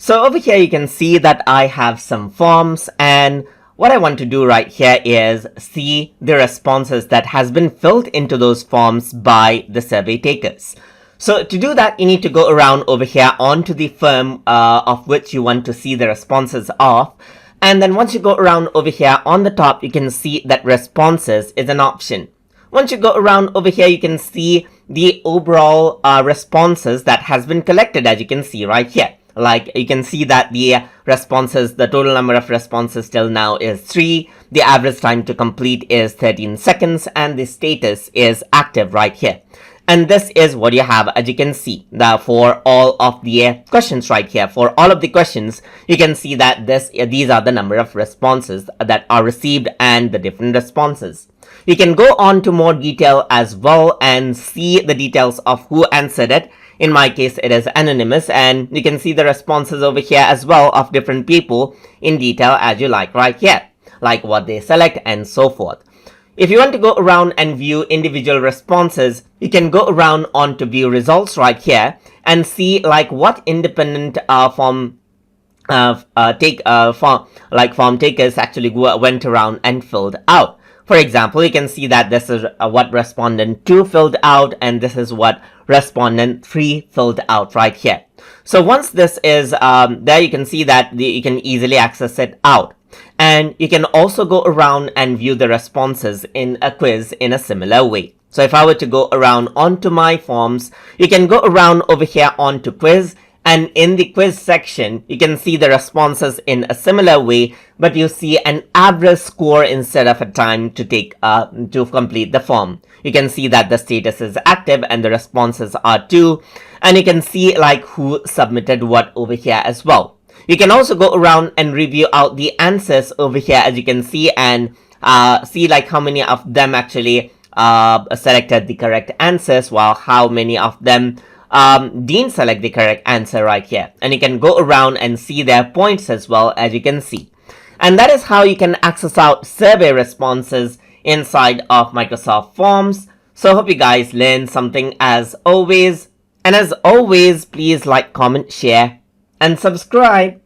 So over here you can see that I have some forms, and what I want to do right here is see the responses that has been filled into those forms by the survey takers. So to do that, you need to go around over here onto the firm of which you want to see the responses of. And then once you go around over here on the top, you can see that responses is an option. Once you go around over here, you can see the overall responses that has been collected, as you can see right here. Like you can see that the responses, the total number of responses till now is 3, the average time to complete is 13 seconds, and the status is active right here. And this is what you have, as you can see, for all of the questions right here. For all of the questions, you can see that these are the number of responses that are received and the different responses. You can go on to more detail as well and see the details of who answered it. In my case, it is anonymous, and you can see the responses over here as well of different people in detail as you like right here, like what they select and so forth. If you want to go around and view individual responses, you can go around on to view results right here and see like what independent form takers actually went around and filled out. For example, you can see that this is what respondent 2 filled out, and this is what respondent 3 filled out right here. So once this is there, you can see that you can easily access it out. And you can also go around and view the responses in a quiz in a similar way. So if I were to go around onto my forms, you can go around over here onto quiz, and in the quiz section, you can see the responses in a similar way, but you see an average score instead of a time to take to complete the form. You can see that the status is active and the responses are 2, and you can see like who submitted what over here as well. You can also go around and review out the answers over here, as you can see, and see like how many of them actually selected the correct answers, while how many of them didn't select the correct answer right here. And you can go around and see their points as well, as you can see. And that is how you can access out survey responses inside of Microsoft Forms. So I hope you guys learned something as always. And as always, please like, comment, share, and subscribe.